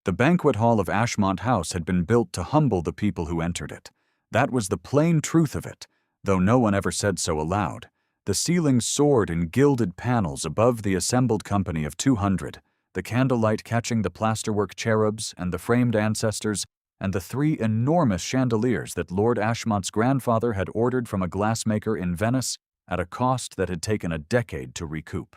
The banquet hall of Ashmont House had been built to humble the people who entered it. That was the plain truth of it, though no one ever said so aloud. The ceiling soared in gilded panels above the assembled company of 200, the candlelight catching the plasterwork cherubs and the framed ancestors, and the 3 enormous chandeliers that Lord Ashmont's grandfather had ordered from a glassmaker in Venice at a cost that had taken a decade to recoup.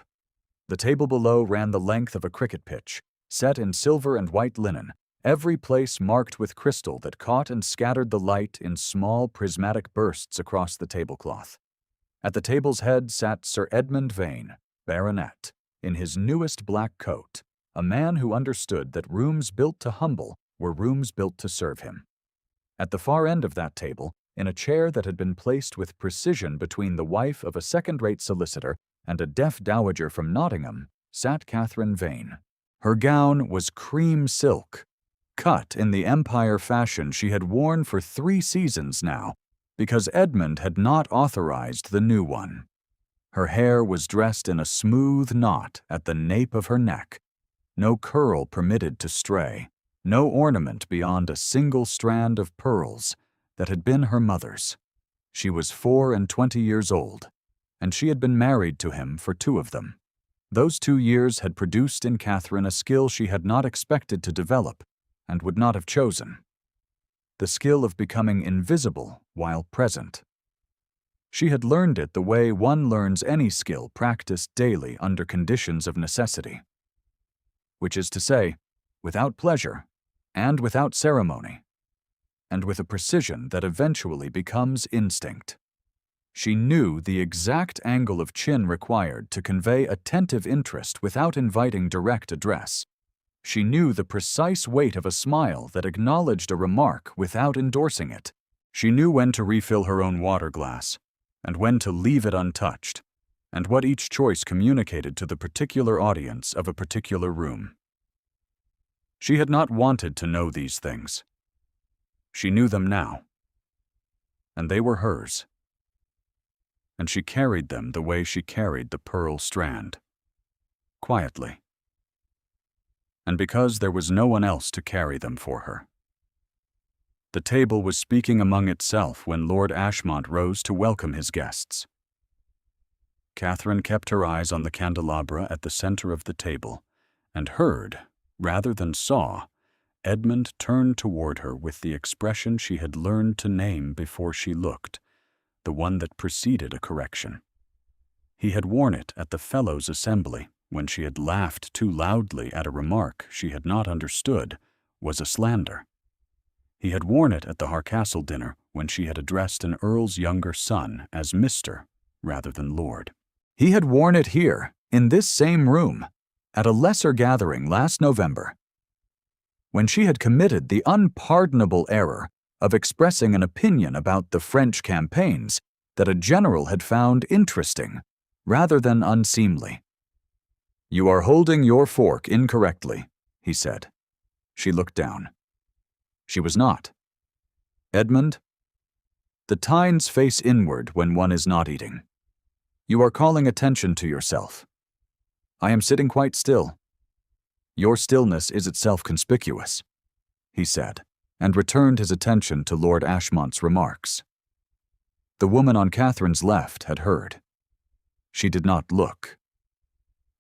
The table below ran the length of a cricket pitch, set in silver and white linen, every place marked with crystal that caught and scattered the light in small prismatic bursts across the tablecloth. At the table's head sat Sir Edmund Vane, Baronet, in his newest black coat, a man who understood that rooms built to humble were rooms built to serve him. At the far end of that table, in a chair that had been placed with precision between the wife of a second-rate solicitor and a deaf dowager from Nottingham, sat Catherine Vane. Her gown was cream silk, cut in the Empire fashion she had worn for 3 seasons now, because Edmund had not authorized the new one. Her hair was dressed in a smooth knot at the nape of her neck, no curl permitted to stray, no ornament beyond a single strand of pearls that had been her mother's. She was 24 years old, and she had been married to him for 2 of them. Those 2 years had produced in Catherine a skill she had not expected to develop and would not have chosen: the skill of becoming invisible while present. She had learned it the way one learns any skill practiced daily under conditions of necessity, which is to say, without pleasure and without ceremony, and with a precision that eventually becomes instinct. She knew the exact angle of chin required to convey attentive interest without inviting direct address. She knew the precise weight of a smile that acknowledged a remark without endorsing it. She knew when to refill her own water glass, and when to leave it untouched, and what each choice communicated to the particular audience of a particular room. She had not wanted to know these things. She knew them now, and they were hers. And she carried them the way she carried the pearl strand, quietly. And because there was no one else to carry them for her. The table was speaking among itself when Lord Ashmont rose to welcome his guests. Catherine kept her eyes on the candelabra at the center of the table, and heard, rather than saw, Edmund turn toward her with the expression she had learned to name before she looked, the one that preceded a correction. He had worn it at the Fellows' Assembly when she had laughed too loudly at a remark she had not understood was a slander. He had worn it at the Harcastle dinner when she had addressed an earl's younger son as Mr. rather than Lord. He had worn it here, in this same room, at a lesser gathering last November, when she had committed the unpardonable error of expressing an opinion about the French campaigns that a general had found interesting rather than unseemly. "You are holding your fork incorrectly," he said. She looked down. She was not. "Edmund, the tines face inward when one is not eating. You are calling attention to yourself. I am sitting quite still. Your stillness is itself conspicuous," he said, and returned his attention to Lord Ashmont's remarks. The woman on Catherine's left had heard. She did not look.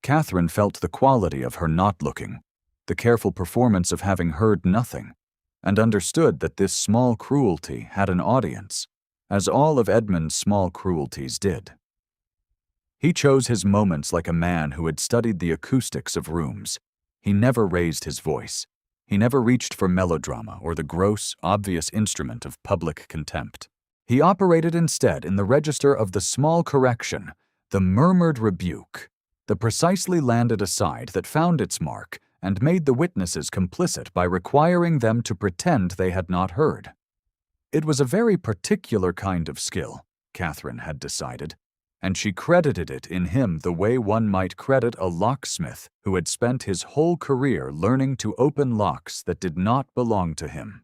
Catherine felt the quality of her not looking, the careful performance of having heard nothing, and understood that this small cruelty had an audience, as all of Edmund's small cruelties did. He chose his moments like a man who had studied the acoustics of rooms. He never raised his voice. He never reached for melodrama or the gross, obvious instrument of public contempt. He operated instead in the register of the small correction, the murmured rebuke, the precisely landed aside that found its mark and made the witnesses complicit by requiring them to pretend they had not heard. It was a very particular kind of skill, Catherine had decided, and she credited it in him the way one might credit a locksmith who had spent his whole career learning to open locks that did not belong to him.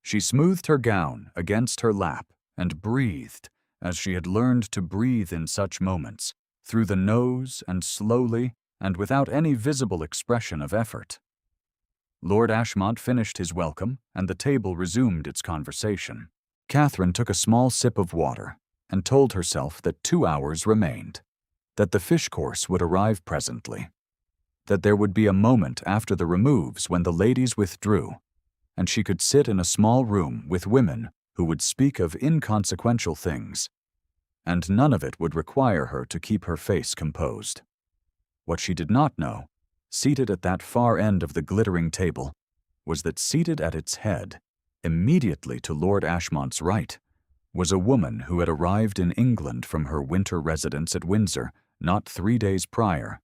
She smoothed her gown against her lap and breathed, as she had learned to breathe in such moments, through the nose and slowly and without any visible expression of effort. Lord Ashmont finished his welcome, and the table resumed its conversation. Catherine took a small sip of water and told herself that 2 hours remained, that the fish course would arrive presently, that there would be a moment after the removes when the ladies withdrew, and she could sit in a small room with women who would speak of inconsequential things, and none of it would require her to keep her face composed. What she did not know, seated at that far end of the glittering table, was that seated at its head, immediately to Lord Ashmont's right, was a woman who had arrived in England from her winter residence at Windsor not 3 days prior,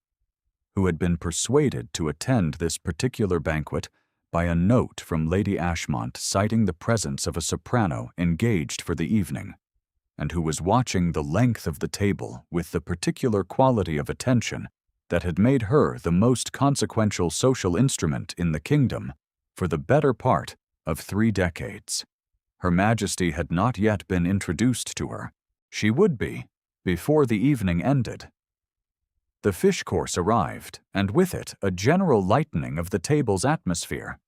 who had been persuaded to attend this particular banquet by a note from Lady Ashmont citing the presence of a soprano engaged for the evening, and who was watching the length of the table with the particular quality of attention that had made her the most consequential social instrument in the kingdom for the better part of 3 decades. Her Majesty had not yet been introduced to her. She would be, before the evening ended. The fish course arrived, and with it a general lightening of the table's atmosphere.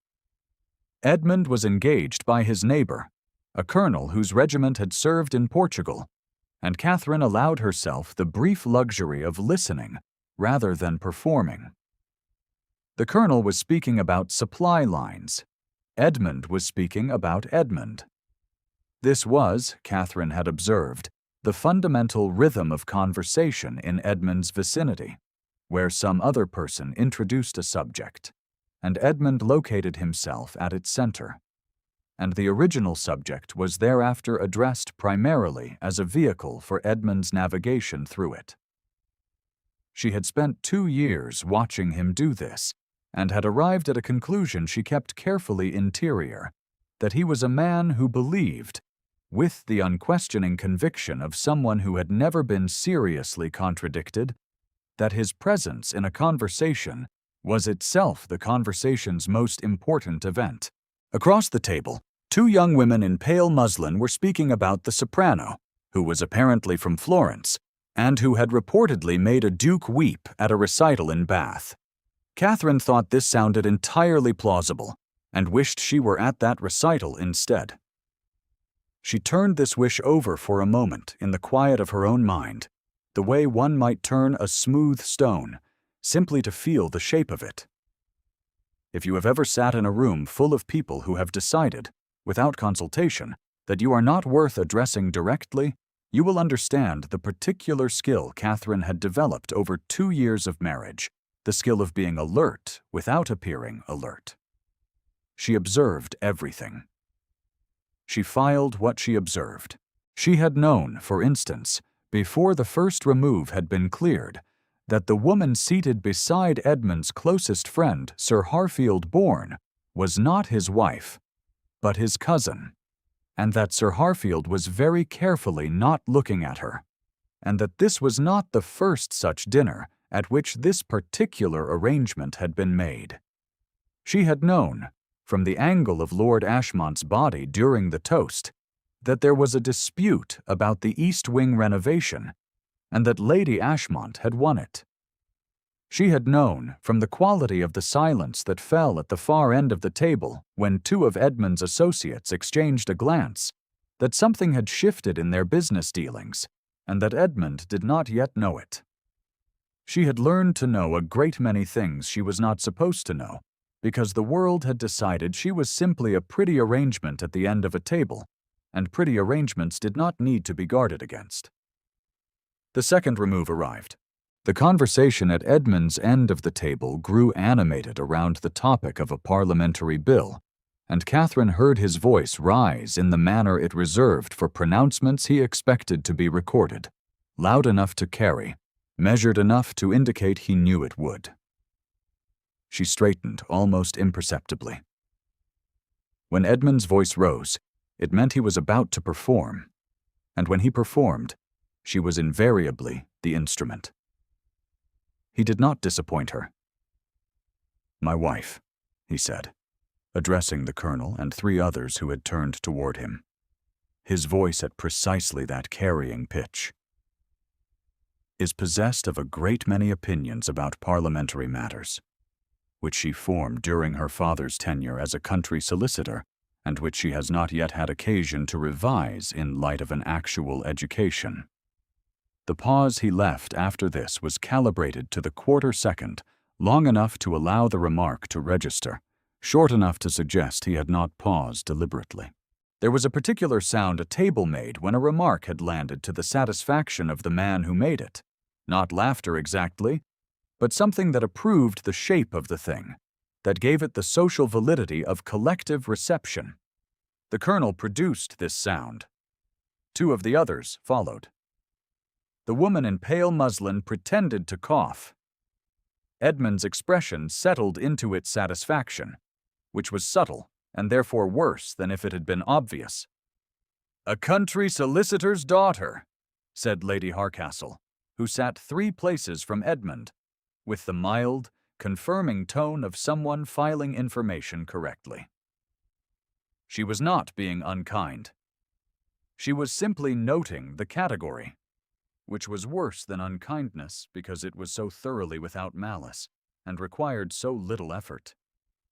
Edmund was engaged by his neighbor, a colonel whose regiment had served in Portugal, and Catherine allowed herself the brief luxury of listening rather than performing. The colonel was speaking about supply lines. Edmund was speaking about Edmund. This was, Catherine had observed, the fundamental rhythm of conversation in Edmund's vicinity, where some other person introduced a subject, and Edmund located himself at its center, and the original subject was thereafter addressed primarily as a vehicle for Edmund's navigation through it. She had spent 2 years watching him do this, and had arrived at a conclusion she kept carefully interior, that he was a man who believed, with the unquestioning conviction of someone who had never been seriously contradicted, that his presence in a conversation was itself the conversation's most important event. Across the table, 2 young women in pale muslin were speaking about the soprano, who was apparently from Florence, and who had reportedly made a duke weep at a recital in Bath. Catherine thought this sounded entirely plausible, and wished she were at that recital instead. She turned this wish over for a moment in the quiet of her own mind, the way one might turn a smooth stone, simply to feel the shape of it. If you have ever sat in a room full of people who have decided, without consultation, that you are not worth addressing directly, you will understand the particular skill Catherine had developed over 2 years of marriage, the skill of being alert without appearing alert. She observed everything. She filed what she observed. She had known, for instance, before the first remove had been cleared, that the woman seated beside Edmund's closest friend, Sir Harfield Bourne, was not his wife, but his cousin, and that Sir Harfield was very carefully not looking at her, and that this was not the first such dinner at which this particular arrangement had been made. She had known, from the angle of Lord Ashmont's body during the toast, that there was a dispute about the East Wing renovation, and that Lady Ashmont had won it. She had known, from the quality of the silence that fell at the far end of the table when 2 of Edmund's associates exchanged a glance, that something had shifted in their business dealings, and that Edmund did not yet know it. She had learned to know a great many things she was not supposed to know, because the world had decided she was simply a pretty arrangement at the end of a table, and pretty arrangements did not need to be guarded against. The second remove arrived. The conversation at Edmund's end of the table grew animated around the topic of a parliamentary bill, and Catherine heard his voice rise in the manner it reserved for pronouncements he expected to be recorded, loud enough to carry, measured enough to indicate he knew it would. She straightened almost imperceptibly. When Edmund's voice rose, it meant he was about to perform, and when he performed, she was invariably the instrument. He did not disappoint her. "My wife," he said, addressing the colonel and 3 others who had turned toward him, his voice at precisely that carrying pitch, "is possessed of a great many opinions about parliamentary matters. which she formed during her father's tenure as a country solicitor, and which she has not yet had occasion to revise in light of an actual education. The pause he left after this was calibrated to the quarter second, long enough to allow the remark to register, short enough to suggest he had not paused deliberately. There was a particular sound a table made when a remark had landed to the satisfaction of the man who made it. Not laughter exactly, but something that approved the shape of the thing, that gave it the social validity of collective reception. The colonel produced this sound. Two of the others followed. The woman in pale muslin pretended to cough. Edmund's expression settled into its satisfaction, which was subtle and therefore worse than if it had been obvious. "A country solicitor's daughter," said Lady Harcastle, who sat 3 places from Edmund, with the mild, confirming tone of someone filing information correctly. She was not being unkind. She was simply noting the category, which was worse than unkindness because it was so thoroughly without malice and required so little effort,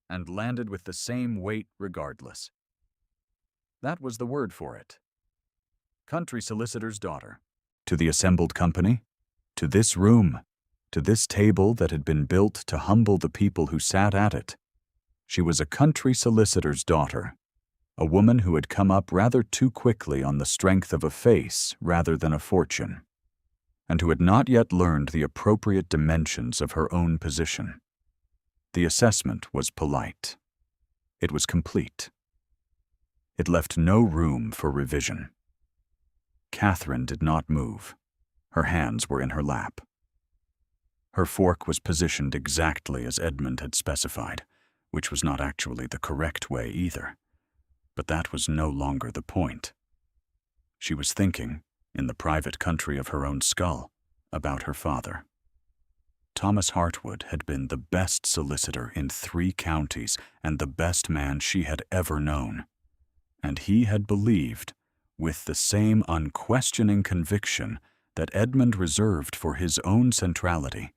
and landed with the same weight regardless. That was the word for it. Country solicitor's daughter. To the assembled company, to this room, to this table that had been built to humble the people who sat at it. She was a country solicitor's daughter, a woman who had come up rather too quickly on the strength of a face rather than a fortune, and who had not yet learned the appropriate dimensions of her own position. The assessment was polite. It was complete. It left no room for revision. Catherine did not move. Her hands were in her lap. Her fork was positioned exactly as Edmund had specified, which was not actually the correct way either. But that was no longer the point. She was thinking, in the private country of her own skull, about her father. Thomas Hartwood had been the best solicitor in 3 counties and the best man she had ever known. And he had believed, with the same unquestioning conviction that Edmund reserved for his own centrality,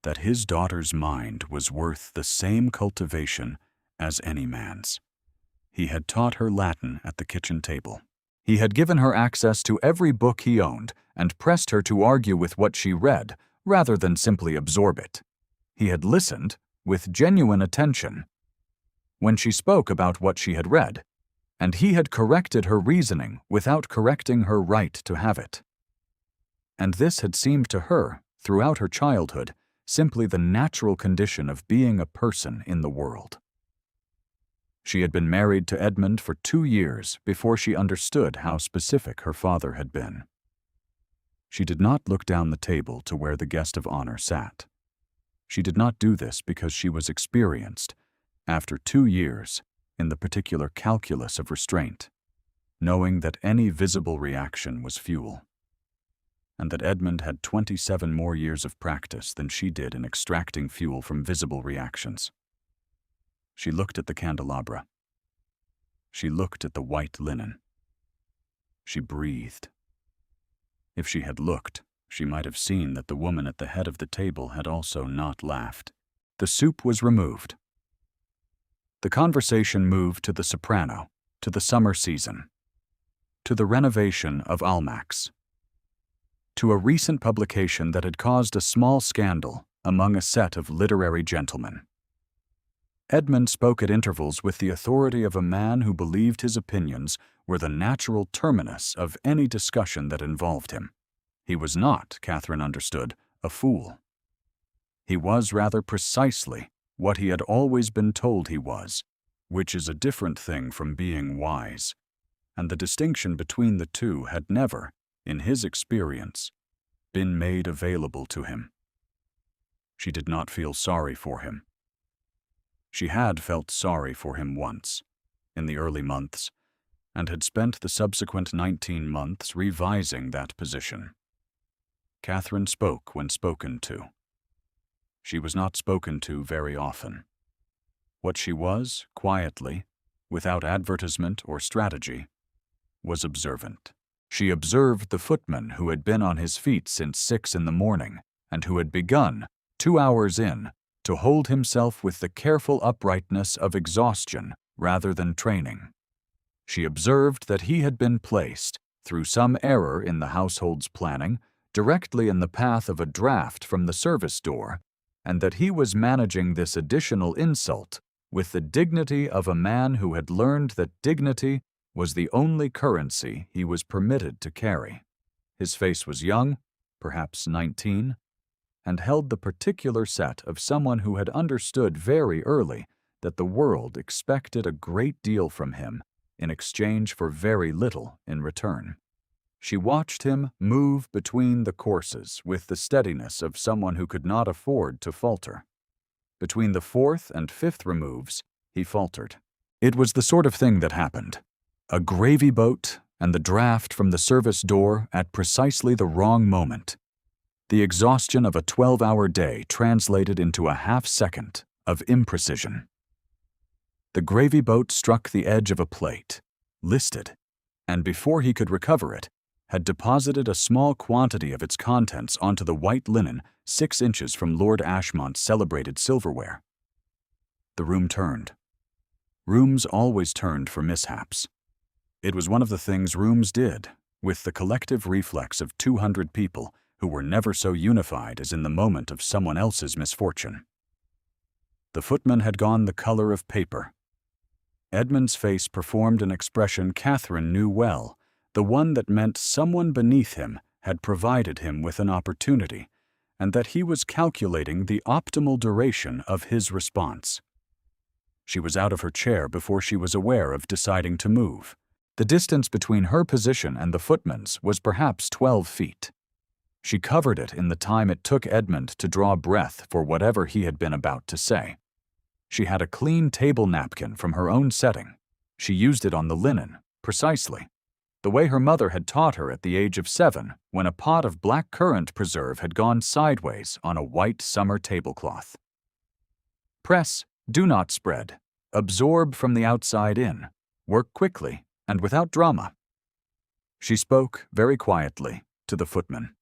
that his daughter's mind was worth the same cultivation as any man's. He had taught her Latin at the kitchen table. He had given her access to every book he owned and pressed her to argue with what she read, rather than simply absorb it. He had listened with genuine attention when she spoke about what she had read, and he had corrected her reasoning without correcting her right to have it. And this had seemed to her, throughout her childhood, simply the natural condition of being a person in the world. She had been married to Edmund for 2 years before she understood how specific her father had been. She did not look down the table to where the guest of honor sat. She did not do this because she was experienced, after 2 years, in the particular calculus of restraint, knowing that any visible reaction was fuel, and that Edmund had 27 more years of practice than she did in extracting fuel from visible reactions. She looked at the candelabra. She looked at the white linen. She breathed. If she had looked, she might have seen that the woman at the head of the table had also not laughed. The soup was removed. The conversation moved to the soprano, to the summer season, to the renovation of Almack's, to a recent publication that had caused a small scandal among a set of literary gentlemen. Edmund spoke at intervals with the authority of a man who believed his opinions were the natural terminus of any discussion that involved him. He was not, Catherine understood, a fool. He was rather precisely what he had always been told he was, which is a different thing from being wise, and the distinction between the two had never, in his experience, been made available to him. She did not feel sorry for him. She had felt sorry for him once, in the early months, and had spent the subsequent 19 months revising that position. Catherine spoke when spoken to. She was not spoken to very often. What she was, quietly, without advertisement or strategy, was observant. She observed the footman who had been on his feet since 6 in the morning and who had begun, 2 hours in, to hold himself with the careful uprightness of exhaustion rather than training. She observed that he had been placed, through some error in the household's planning, directly in the path of a draft from the service door, and that he was managing this additional insult with the dignity of a man who had learned that dignity was the only currency he was permitted to carry. His face was young, perhaps 19, and held the particular set of someone who had understood very early that the world expected a great deal from him in exchange for very little in return. She watched him move between the courses with the steadiness of someone who could not afford to falter. Between the fourth and fifth removes, he faltered. It was the sort of thing that happened. A gravy boat and the draft from the service door at precisely the wrong moment. The exhaustion of a 12-hour day translated into a half-second of imprecision. The gravy boat struck the edge of a plate, listed, and before he could recover it, had deposited a small quantity of its contents onto the white linen 6 inches from Lord Ashmont's celebrated silverware. The room turned. Rooms always turned for mishaps. It was one of the things rooms did, with the collective reflex of 200 people who were never so unified as in the moment of someone else's misfortune. The footman had gone the color of paper. Edmund's face performed an expression Catherine knew well, the one that meant someone beneath him had provided him with an opportunity, and that he was calculating the optimal duration of his response. She was out of her chair before she was aware of deciding to move. The distance between her position and the footman's was perhaps 12 feet. She covered it in the time it took Edmund to draw breath for whatever he had been about to say. She had a clean table napkin from her own setting. She used it on the linen, precisely, the way her mother had taught her at the age of 7, when a pot of black currant preserve had gone sideways on a white summer tablecloth. Press, do not spread. Absorb from the outside in. Work quickly and without drama. She spoke very quietly to the footman.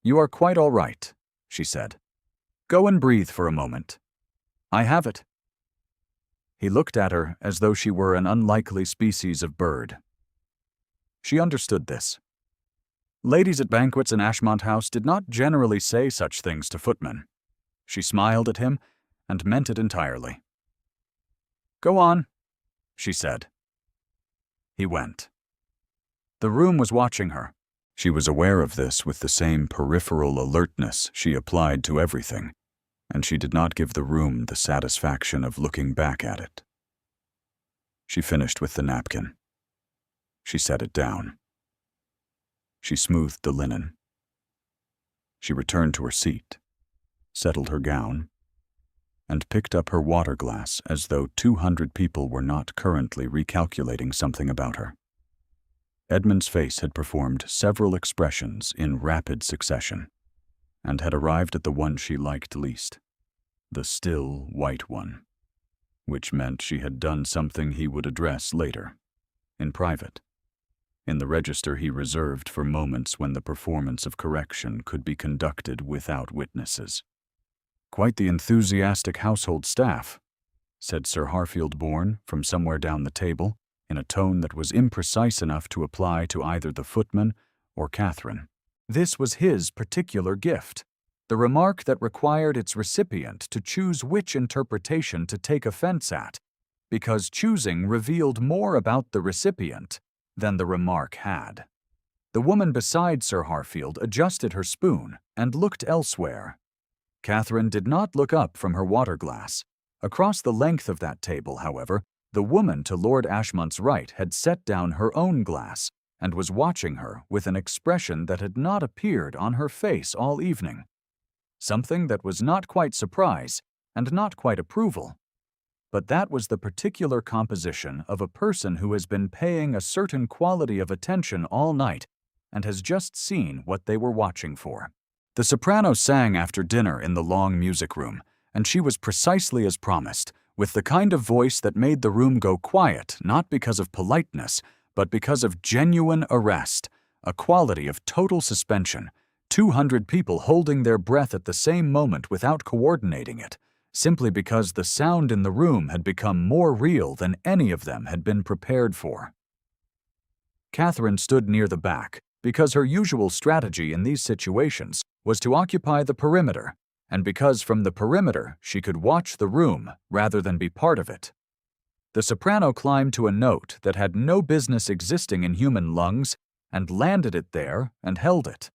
"You are quite all right," she said. "Go and breathe for a moment. I have it." He looked at her as though she were an unlikely species of bird. She understood this. Ladies at banquets in Ashmont House did not generally say such things to footmen. She smiled at him and meant it entirely. "Go on," she said. He went. The room was watching her. She was aware of this with the same peripheral alertness she applied to everything, and she did not give the room the satisfaction of looking back at it. She finished with the napkin. She set it down. She smoothed the linen. She returned to her seat, settled her gown, and picked up her water glass as though 200 people were not currently recalculating something about her. Edmund's face had performed several expressions in rapid succession, and had arrived at the one she liked least, the still white one, which meant she had done something he would address later, in private, in the register he reserved for moments when the performance of correction could be conducted without witnesses. "Quite the enthusiastic household staff," said Sir Harfield Bourne from somewhere down the table, in a tone that was imprecise enough to apply to either the footman or Catherine. This was his particular gift, the remark that required its recipient to choose which interpretation to take offense at, because choosing revealed more about the recipient than the remark had. The woman beside Sir Harfield adjusted her spoon and looked elsewhere. Catherine did not look up from her water glass. Across the length of that table, however, the woman to Lord Ashmont's right had set down her own glass and was watching her with an expression that had not appeared on her face all evening. Something that was not quite surprise and not quite approval. But that was the particular composition of a person who has been paying a certain quality of attention all night and has just seen what they were watching for. The soprano sang after dinner in the long music room, and she was precisely as promised, with the kind of voice that made the room go quiet, not because of politeness, but because of genuine arrest, a quality of total suspension, 200 people holding their breath at the same moment without coordinating it, simply because the sound in the room had become more real than any of them had been prepared for. Catherine stood near the back because her usual strategy in these situations was to occupy the perimeter, and because from the perimeter she could watch the room rather than be part of it. The soprano climbed to a note that had no business existing in human lungs and landed it there and held it,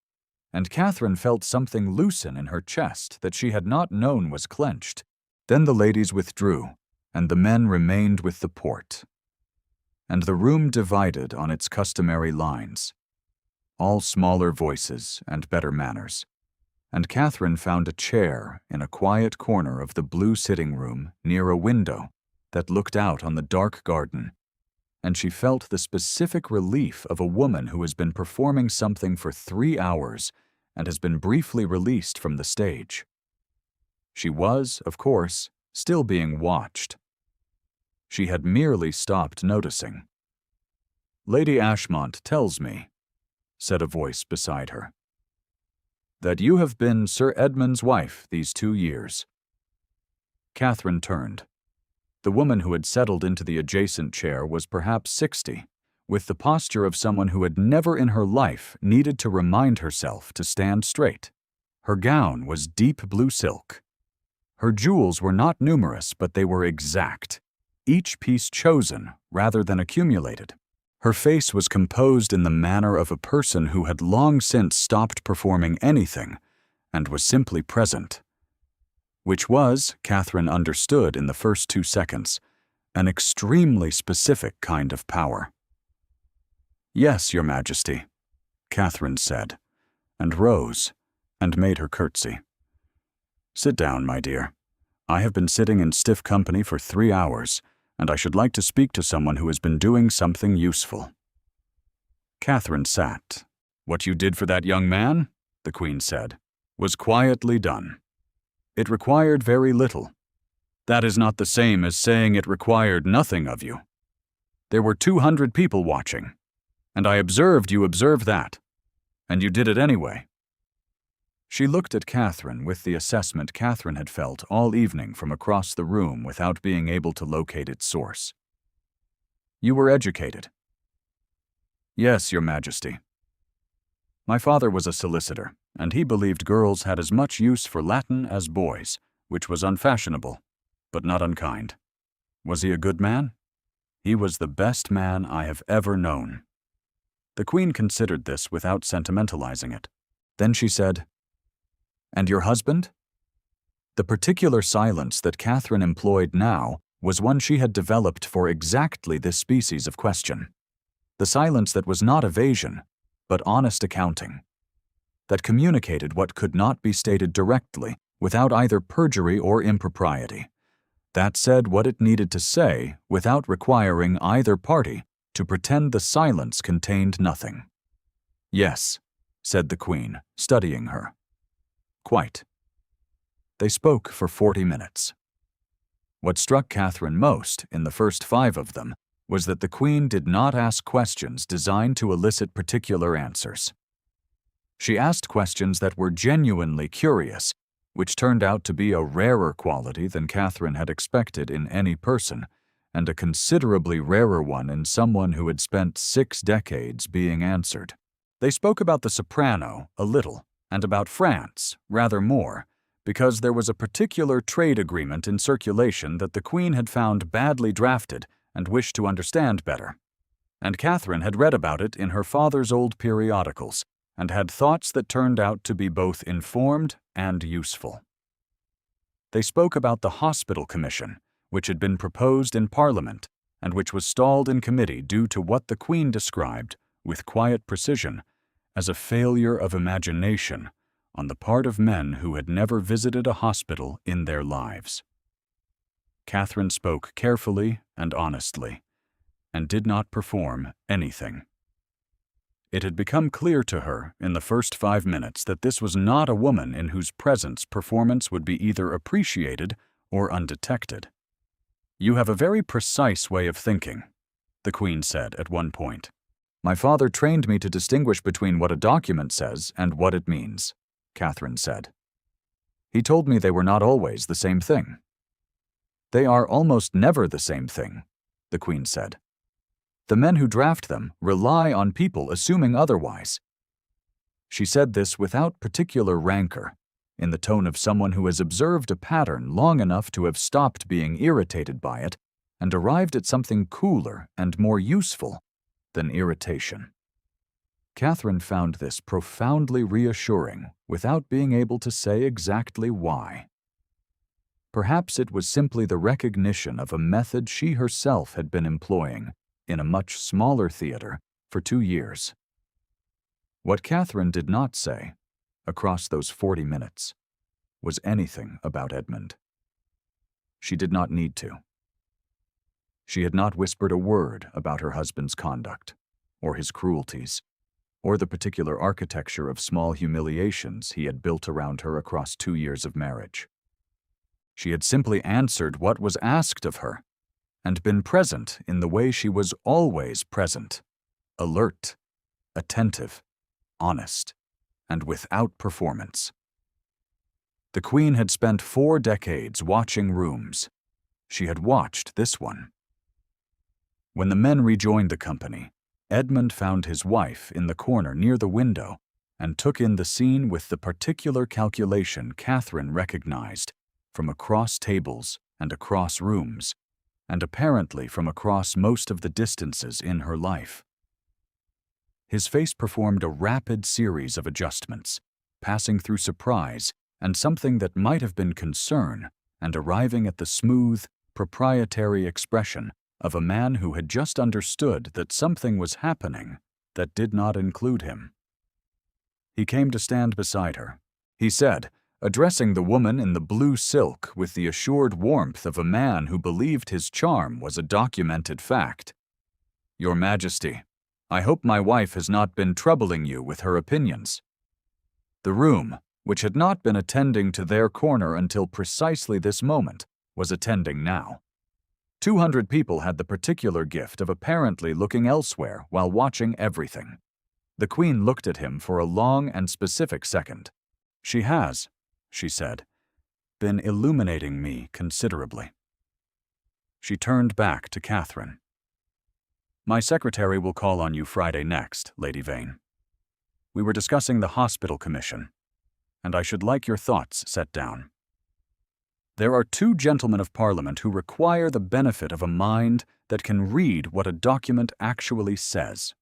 and Catherine felt something loosen in her chest that she had not known was clenched. Then the ladies withdrew, and the men remained with the port. And the room divided on its customary lines, all smaller voices and better manners, and Catherine found a chair in a quiet corner of the blue sitting room near a window that looked out on the dark garden, and she felt the specific relief of a woman who has been performing something for 3 hours and has been briefly released from the stage. She was, of course, still being watched. She had merely stopped noticing. "Lady Ashmont tells me," said a voice beside her, "that you have been Sir Edmund's wife these 2 years. Catherine turned. The woman who had settled into the adjacent chair was perhaps 60, with the posture of someone who had never in her life needed to remind herself to stand straight. Her gown was deep blue silk. Her jewels were not numerous, but they were exact, each piece chosen rather than accumulated. Her face was composed in the manner of a person who had long since stopped performing anything and was simply present, which was, Catherine understood in the first 2 seconds, an extremely specific kind of power. "Yes, Your Majesty," Catherine said, and rose and made her curtsy. "Sit down, my dear. I have been sitting in stiff company for 3 hours, and I should like to speak to someone who has been doing something useful." Catherine sat. "What you did for that young man," the Queen said, "was quietly done. It required very little. That is not the same as saying it required nothing of you. There were 200 people watching, and I observed you observed that, and you did it anyway." She looked at Catherine with the assessment Catherine had felt all evening from across the room without being able to locate its source. "You were educated." "Yes, Your Majesty. My father was a solicitor, and he believed girls had as much use for Latin as boys, which was unfashionable, but not unkind. Was he a good man? He was the best man I have ever known." The Queen considered this without sentimentalizing it. Then she said, "And your husband?" The particular silence that Catherine employed now was one she had developed for exactly this species of question. The silence that was not evasion, but honest accounting, that communicated what could not be stated directly without either perjury or impropriety, that said what it needed to say without requiring either party to pretend the silence contained nothing. "Yes," said the Queen, studying her. "Quite." They spoke for 40 minutes. What struck Catherine most in the first 5 of them was that the Queen did not ask questions designed to elicit particular answers. She asked questions that were genuinely curious, which turned out to be a rarer quality than Catherine had expected in any person, and a considerably rarer one in someone who had spent 6 decades being answered. They spoke about the soprano a little, and about France rather more, because there was a particular trade agreement in circulation that the Queen had found badly drafted and wished to understand better. And Catherine had read about it in her father's old periodicals, and had thoughts that turned out to be both informed and useful. They spoke about the Hospital Commission, which had been proposed in Parliament, and which was stalled in committee due to what the Queen described, with quiet precision, as a failure of imagination on the part of men who had never visited a hospital in their lives. Catherine spoke carefully and honestly, and did not perform anything. It had become clear to her in the first 5 minutes that this was not a woman in whose presence performance would be either appreciated or undetected. "You have a very precise way of thinking," the Queen said at one point. "My father trained me to distinguish between what a document says and what it means," Catherine said. "He told me they were not always the same thing." They are almost never the same thing, the Queen said. The men who draft them rely on people assuming otherwise. She said this without particular rancor, in the tone of someone who has observed a pattern long enough to have stopped being irritated by it and arrived at something cooler and more useful than irritation. Catherine found this profoundly reassuring without being able to say exactly why. Perhaps it was simply the recognition of a method she herself had been employing in a much smaller theater for 2 years. What Catherine did not say, across those 40 minutes, was anything about Edmund. She did not need to. She had not whispered a word about her husband's conduct, or his cruelties, or the particular architecture of small humiliations he had built around her across 2 years of marriage. She had simply answered what was asked of her, and been present in the way she was always present, alert, attentive, honest, and without performance. The Queen had spent 4 decades watching rooms. She had watched this one. When the men rejoined the company, Edmund found his wife in the corner near the window and took in the scene with the particular calculation Catherine recognized from across tables and across rooms, and apparently from across most of the distances in her life. His face performed a rapid series of adjustments, passing through surprise and something that might have been concern, and arriving at the smooth, proprietary expression of a man who had just understood that something was happening that did not include him. He came to stand beside her. He said, addressing the woman in the blue silk with the assured warmth of a man who believed his charm was a documented fact, "Your Majesty, I hope my wife has not been troubling you with her opinions." The room, which had not been attending to their corner until precisely this moment, was attending now. 200 people had the particular gift of apparently looking elsewhere while watching everything. The Queen looked at him for a long and specific second. "She has," she said, "been illuminating me considerably." She turned back to Catherine. "My secretary will call on you Friday next, Lady Vane. We were discussing the hospital commission, and I should like your thoughts set down. There are 2 gentlemen of Parliament who require the benefit of a mind that can read what a document actually says."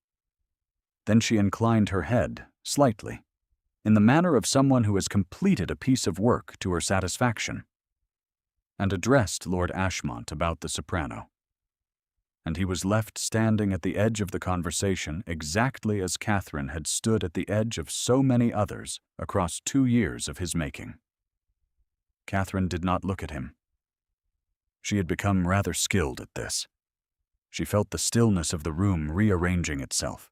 Then she inclined her head, slightly, in the manner of someone who has completed a piece of work to her satisfaction, and addressed Lord Ashmont about the soprano. And he was left standing at the edge of the conversation exactly as Catherine had stood at the edge of so many others across 2 years of his making. Catherine did not look at him. She had become rather skilled at this. She felt the stillness of the room rearranging itself,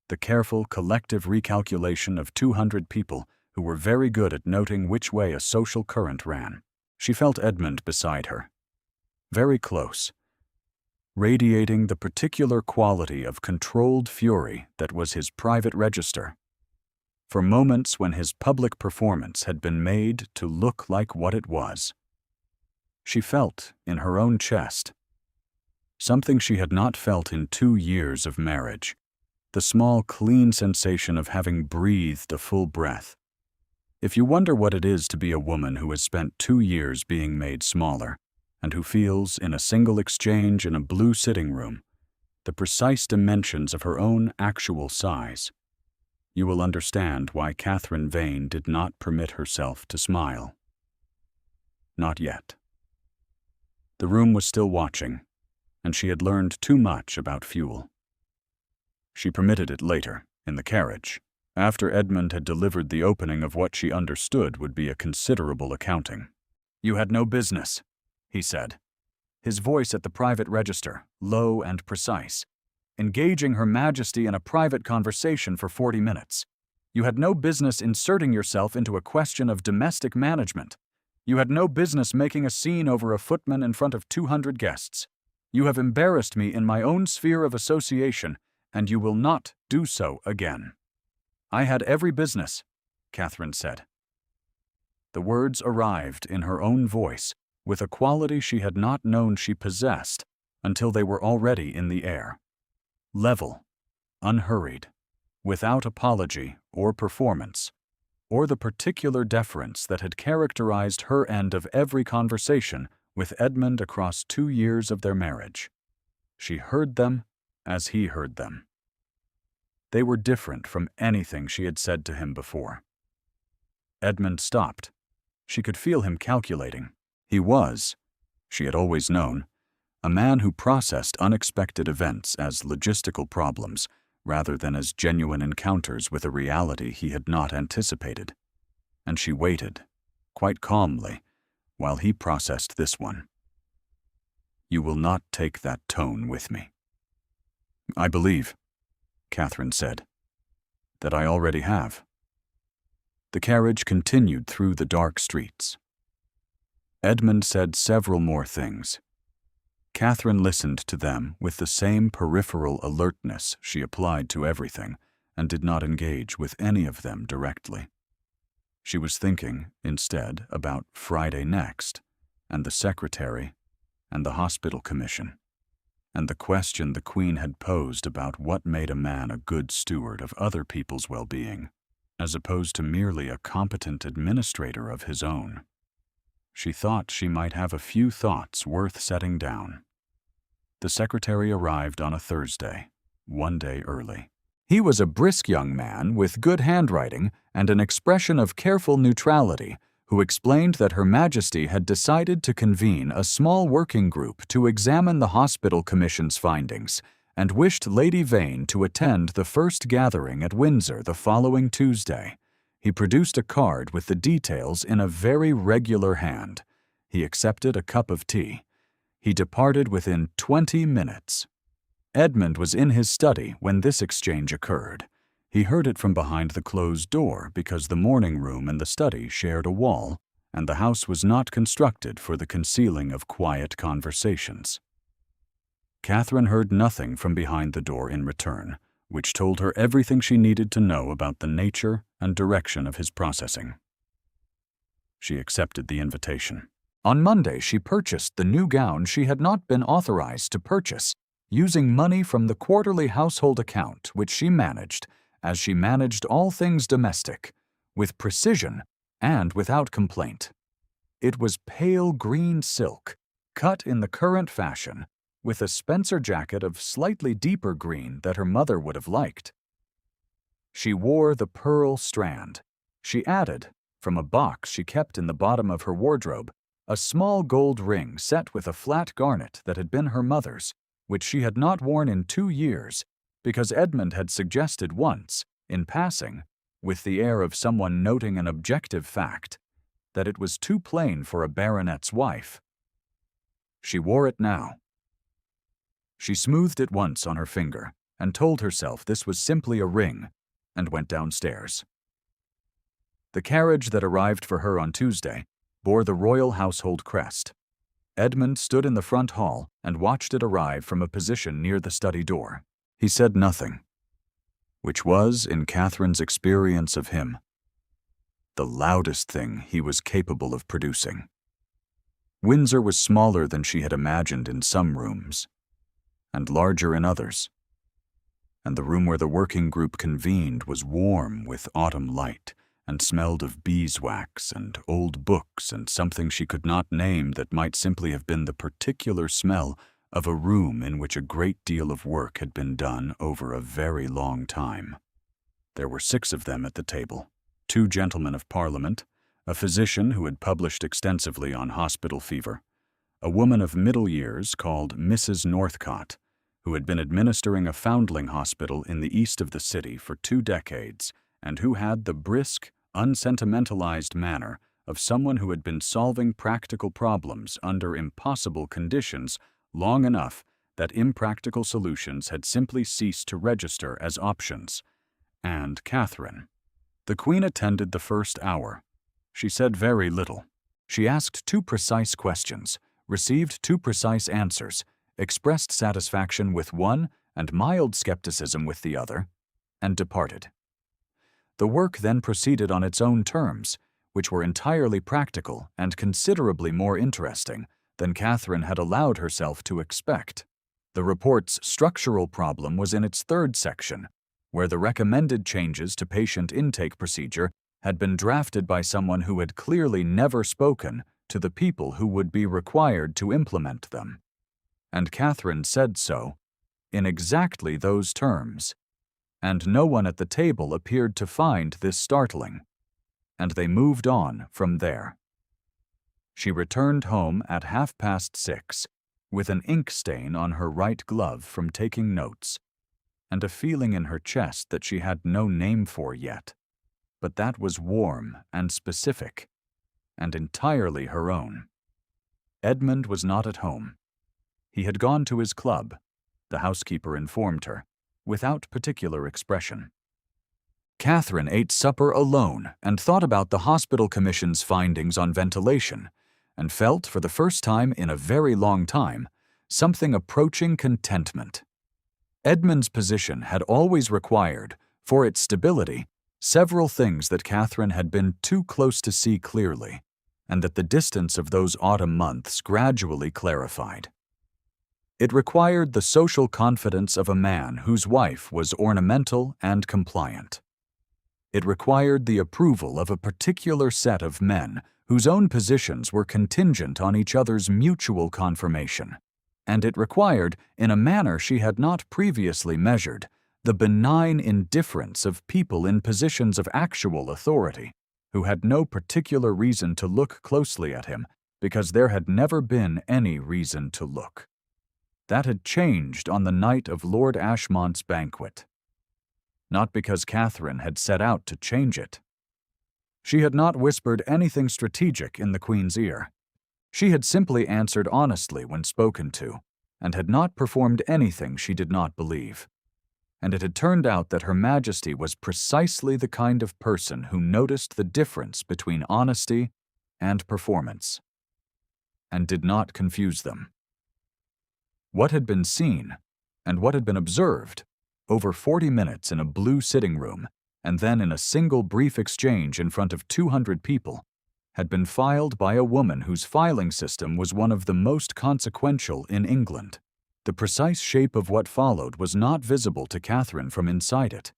the careful, collective recalculation of 200 people who were very good at noting which way a social current ran. She felt Edmund beside her, very close, radiating the particular quality of controlled fury that was his private register, for moments when his public performance had been made to look like what it was. She felt, in her own chest, something she had not felt in 2 years of marriage, the small, clean sensation of having breathed a full breath. If you wonder what it is to be a woman who has spent 2 years being made smaller, and who feels, in a single exchange in a blue sitting room, the precise dimensions of her own actual size, you will understand why Catherine Vane did not permit herself to smile. Not yet. The room was still watching, and she had learned too much about fuel. She permitted it later, in the carriage, after Edmund had delivered the opening of what she understood would be a considerable accounting. "You had no business," he said, his voice at the private register, low and precise, engaging Her Majesty in a private conversation for 40 minutes. "You had no business inserting yourself into a question of domestic management. You had no business making a scene over a footman in front of 200 guests. You have embarrassed me in my own sphere of association, and you will not do so again." "I had every business," Catherine said. The words arrived in her own voice with a quality she had not known she possessed until they were already in the air. Level, unhurried, without apology or performance, or the particular deference that had characterized her end of every conversation with Edmund across 2 years of their marriage. She heard them as he heard them. They were different from anything she had said to him before. Edmund stopped. She could feel him calculating. He was, she had always known, a man who processed unexpected events as logistical problems rather than as genuine encounters with a reality he had not anticipated. And she waited, quite calmly, while he processed this one. "You will not take that tone with me." "I believe," Catherine said, "that I already have." The carriage continued through the dark streets. Edmund said several more things. Catherine listened to them with the same peripheral alertness she applied to everything and did not engage with any of them directly. She was thinking, instead, about Friday next, and the secretary, and the hospital commission, and the question the Queen had posed about what made a man a good steward of other people's well-being, as opposed to merely a competent administrator of his own. She thought she might have a few thoughts worth setting down. The secretary arrived on a Thursday, 1 day early. He was a brisk young man with good handwriting and an expression of careful neutrality, who explained that Her Majesty had decided to convene a small working group to examine the Hospital Commission's findings and wished Lady Vane to attend the first gathering at Windsor the following Tuesday. He produced a card with the details in a very regular hand. He accepted a cup of tea. He departed within 20 minutes. Edmund was in his study when this exchange occurred. He heard it from behind the closed door because the morning room and the study shared a wall, and the house was not constructed for the concealing of quiet conversations. Catherine heard nothing from behind the door in return, which told her everything she needed to know about the nature and direction of his processing. She accepted the invitation. On Monday, she purchased the new gown she had not been authorized to purchase, using money from the quarterly household account which she managed, as she managed all things domestic, with precision and without complaint. It was pale green silk, cut in the current fashion, with a Spencer jacket of slightly deeper green that her mother would have liked. She wore the pearl strand. She added, from a box she kept in the bottom of her wardrobe, a small gold ring set with a flat garnet that had been her mother's, which she had not worn in 2 years, because Edmund had suggested once, in passing, with the air of someone noting an objective fact, that it was too plain for a baronet's wife. She wore it now. She smoothed it once on her finger and told herself this was simply a ring, and went downstairs. The carriage that arrived for her on Tuesday bore the royal household crest. Edmund stood in the front hall and watched it arrive from a position near the study door. He said nothing, which was, in Catherine's experience of him, the loudest thing he was capable of producing. Windsor was smaller than she had imagined in some rooms, and larger in others, and the room where the working group convened was warm with autumn light, and smelled of beeswax and old books and something she could not name that might simply have been the particular smell of a room in which a great deal of work had been done over a very long time. There were 6 of them at the table, 2 gentlemen of Parliament, a physician who had published extensively on hospital fever, a woman of middle years called Mrs. Northcott, who had been administering a foundling hospital in the east of the city for 2 decades, and who had the brisk, unsentimentalized manner of someone who had been solving practical problems under impossible conditions long enough that impractical solutions had simply ceased to register as options, and Catherine. The Queen attended the first hour. She said very little. She asked 2 precise questions, received 2 precise answers, expressed satisfaction with one and mild skepticism with the other, and departed. The work then proceeded on its own terms, which were entirely practical and considerably more interesting than Catherine had allowed herself to expect. The report's structural problem was in its third section, where the recommended changes to patient intake procedure had been drafted by someone who had clearly never spoken to the people who would be required to implement them. And Catherine said so, in exactly those terms. And no one at the table appeared to find this startling. And they moved on from there. She returned home at 6:30, with an ink stain on her right glove from taking notes, and a feeling in her chest that she had no name for yet, but that was warm and specific, and entirely her own. Edmund was not at home. He had gone to his club, the housekeeper informed her, without particular expression. Catherine ate supper alone and thought about the hospital commission's findings on ventilation, and felt, for the first time in a very long time, something approaching contentment. Edmund's position had always required, for its stability, several things that Catherine had been too close to see clearly, and that the distance of those autumn months gradually clarified. It required the social confidence of a man whose wife was ornamental and compliant. It required the approval of a particular set of men whose own positions were contingent on each other's mutual confirmation. And it required, in a manner she had not previously measured, the benign indifference of people in positions of actual authority, who had no particular reason to look closely at him because there had never been any reason to look. That had changed on the night of Lord Ashmont's banquet. Not because Catherine had set out to change it. She had not whispered anything strategic in the Queen's ear. She had simply answered honestly when spoken to, and had not performed anything she did not believe. And it had turned out that Her Majesty was precisely the kind of person who noticed the difference between honesty and performance, and did not confuse them. What had been seen, and what had been observed, over 40 minutes in a blue sitting room, and then in a single brief exchange in front of 200 people, had been filed by a woman whose filing system was one of the most consequential in England. The precise shape of what followed was not visible to Catherine from inside it.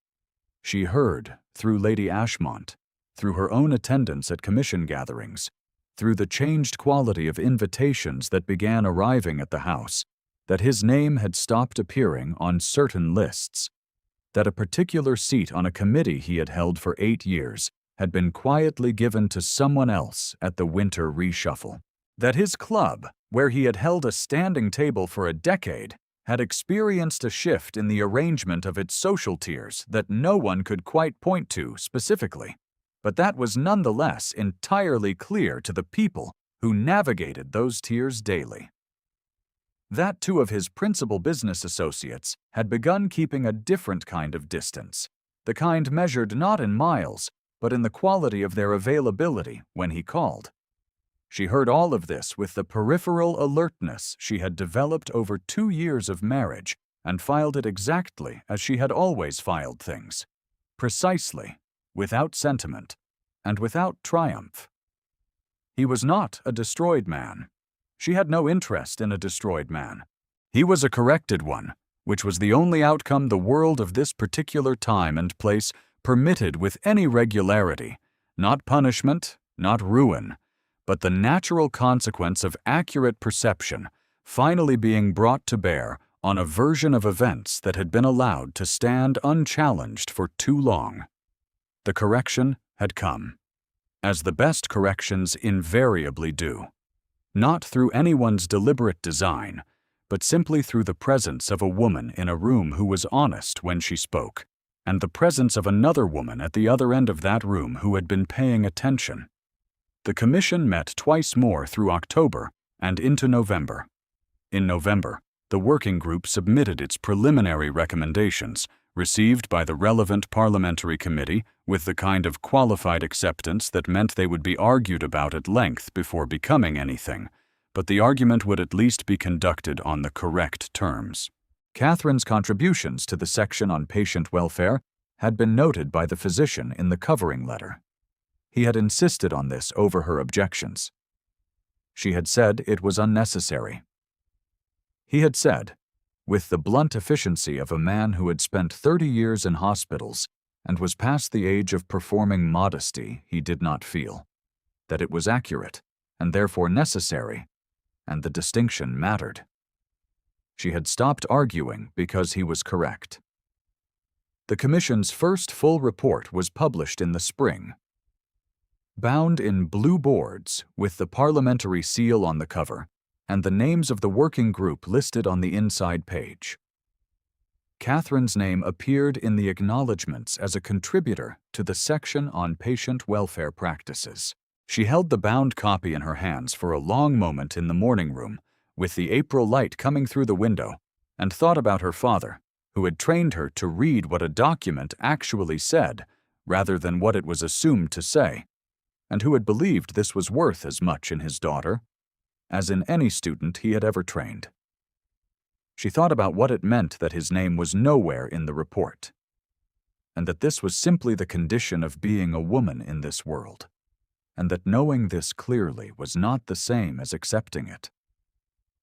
She heard, through Lady Ashmont, through her own attendance at commission gatherings, through the changed quality of invitations that began arriving at the house, that his name had stopped appearing on certain lists, that a particular seat on a committee he had held for 8 years had been quietly given to someone else at the winter reshuffle, that his club, where he had held a standing table for a decade, had experienced a shift in the arrangement of its social tiers that no one could quite point to specifically, but that was nonetheless entirely clear to the people who navigated those tiers daily. That 2 of his principal business associates had begun keeping a different kind of distance, the kind measured not in miles, but in the quality of their availability when he called. She heard all of this with the peripheral alertness she had developed over 2 years of marriage, and filed it exactly as she had always filed things, precisely, without sentiment, and without triumph. He was not a destroyed man. She had no interest in a destroyed man. He was a corrected one, which was the only outcome the world of this particular time and place permitted with any regularity, not punishment, not ruin, but the natural consequence of accurate perception finally being brought to bear on a version of events that had been allowed to stand unchallenged for too long. The correction had come, as the best corrections invariably do. Not through anyone's deliberate design, but simply through the presence of a woman in a room who was honest when she spoke, and the presence of another woman at the other end of that room who had been paying attention. The commission met twice more through October and into November. In November, the working group submitted its preliminary recommendations, received by the relevant parliamentary committee with the kind of qualified acceptance that meant they would be argued about at length before becoming anything, but the argument would at least be conducted on the correct terms. Catherine's contributions to the section on patient welfare had been noted by the physician in the covering letter. He had insisted on this over her objections. She had said it was unnecessary. He had said, with the blunt efficiency of a man who had spent 30 years in hospitals and was past the age of performing modesty, he did not feel, that it was accurate and therefore necessary, and the distinction mattered. She had stopped arguing because he was correct. The Commission's first full report was published in the spring, bound in blue boards with the parliamentary seal on the cover and the names of the working group listed on the inside page. Catherine's name appeared in the acknowledgments as a contributor to the section on patient welfare practices. She held the bound copy in her hands for a long moment in the morning room, with the April light coming through the window, and thought about her father, who had trained her to read what a document actually said rather than what it was assumed to say, and who had believed this was worth as much in his daughter as in any student he had ever trained. She thought about what it meant that his name was nowhere in the report, and that this was simply the condition of being a woman in this world, and that knowing this clearly was not the same as accepting it,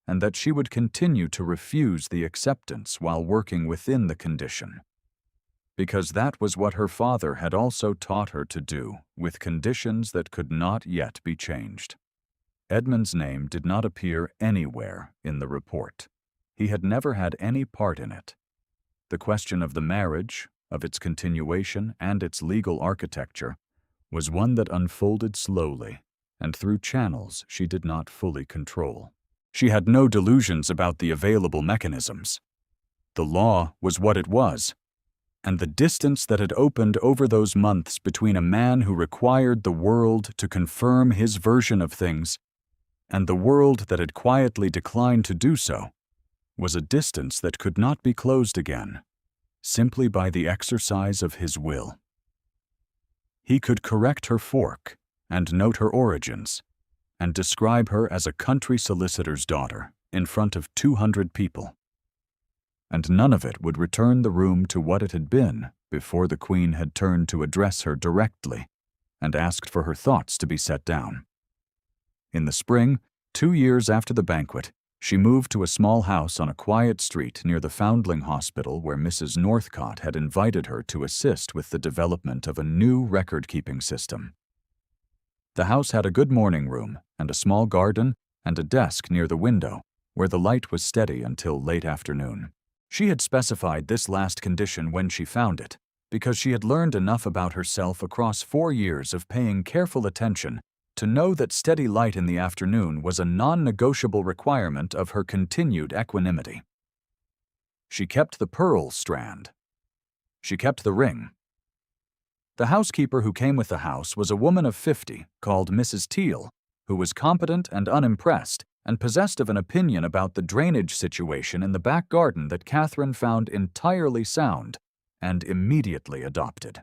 and that she would continue to refuse the acceptance while working within the condition, because that was what her father had also taught her to do with conditions that could not yet be changed. Edmund's name did not appear anywhere in the report. He had never had any part in it. The question of the marriage, of its continuation and its legal architecture, was one that unfolded slowly and through channels she did not fully control. She had no delusions about the available mechanisms. The law was what it was, and the distance that had opened over those months between a man who required the world to confirm his version of things and the world that had quietly declined to do so was a distance that could not be closed again, simply by the exercise of his will. He could correct her fork and note her origins, and describe her as a country solicitor's daughter in front of 200 people. And none of it would return the room to what it had been before the Queen had turned to address her directly and asked for her thoughts to be set down. In the spring, 2 years after the banquet, she moved to a small house on a quiet street near the Foundling Hospital where Mrs. Northcott had invited her to assist with the development of a new record-keeping system. The house had a good morning room and a small garden and a desk near the window where the light was steady until late afternoon. She had specified this last condition when she found it, because she had learned enough about herself across 4 years of paying careful attention to know that steady light in the afternoon was a non-negotiable requirement of her continued equanimity. She kept the pearl strand. She kept the ring. The housekeeper who came with the house was a woman of 50 called Mrs. Teal, who was competent and unimpressed and possessed of an opinion about the drainage situation in the back garden that Catherine found entirely sound and immediately adopted.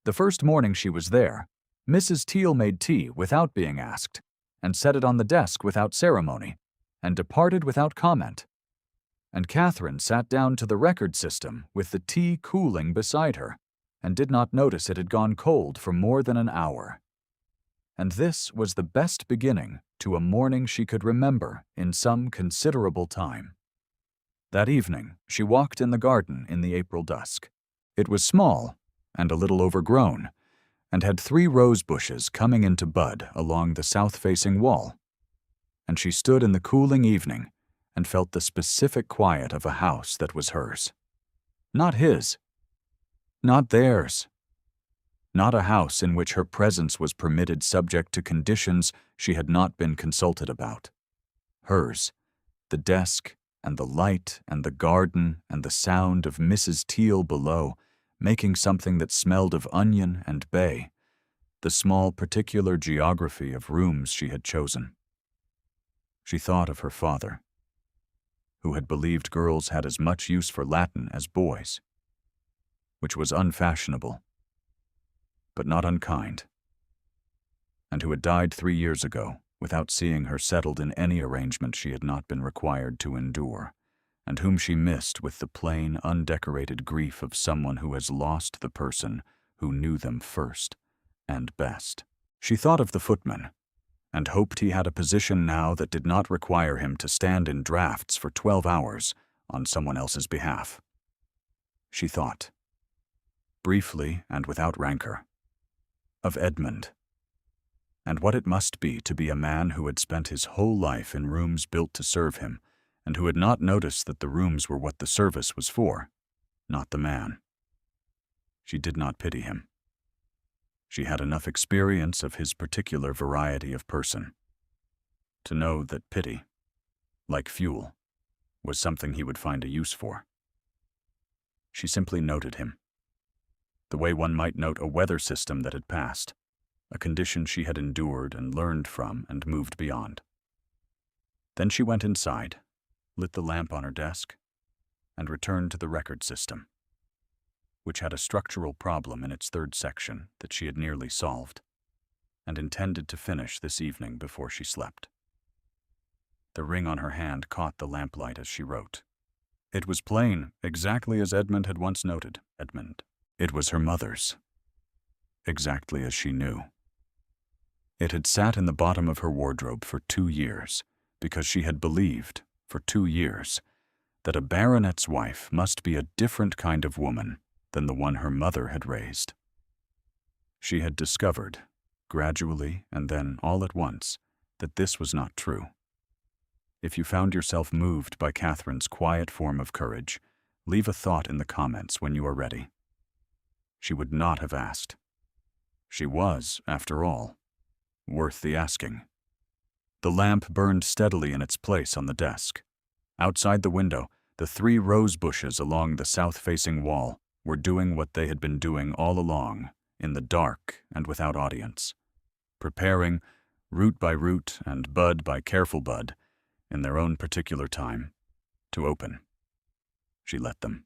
The first morning she was there, Mrs. Teal made tea without being asked, and set it on the desk without ceremony, and departed without comment. And Catherine sat down to the record system with the tea cooling beside her, and did not notice it had gone cold for more than an hour. And this was the best beginning to a morning she could remember in some considerable time. That evening, she walked in the garden in the April dusk. It was small and a little overgrown, and had 3 rose bushes coming into bud along the south-facing wall. And she stood in the cooling evening and felt the specific quiet of a house that was hers. Not his. Not theirs. Not a house in which her presence was permitted subject to conditions she had not been consulted about. Hers, the desk and the light and the garden and the sound of Mrs. Teal below, making something that smelled of onion and bay, the small particular geography of rooms she had chosen. She thought of her father, who had believed girls had as much use for Latin as boys, which was unfashionable, but not unkind, and who had died 3 years ago without seeing her settled in any arrangement she had not been required to endure, and whom she missed with the plain, undecorated grief of someone who has lost the person who knew them first and best. She thought of the footman, and hoped he had a position now that did not require him to stand in drafts for 12 hours on someone else's behalf. She thought, briefly and without rancor, of Edmund, and what it must be to be a man who had spent his whole life in rooms built to serve him, and who had not noticed that the rooms were what the service was for, not the man. She did not pity him. She had enough experience of his particular variety of person to know that pity, like fuel, was something he would find a use for. She simply noted him, the way one might note a weather system that had passed, a condition she had endured and learned from and moved beyond. Then she went inside, lit the lamp on her desk, and returned to the record system, which had a structural problem in its third section that she had nearly solved, and intended to finish this evening before she slept. The ring on her hand caught the lamplight as she wrote. It was plain, exactly as Edmund had once noted. It was her mother's, exactly as she knew. It had sat in the bottom of her wardrobe for 2 years, because she had believed, for 2 years, that a baronet's wife must be a different kind of woman than the one her mother had raised. She had discovered, gradually and then all at once, that this was not true. If you found yourself moved by Catherine's quiet form of courage, leave a thought in the comments when you are ready. She would not have asked. She was, after all, worth the asking. The lamp burned steadily in its place on the desk. Outside the window, the 3 rose bushes along the south-facing wall were doing what they had been doing all along, in the dark and without audience, preparing, root by root and bud by careful bud, in their own particular time, to open. She let them.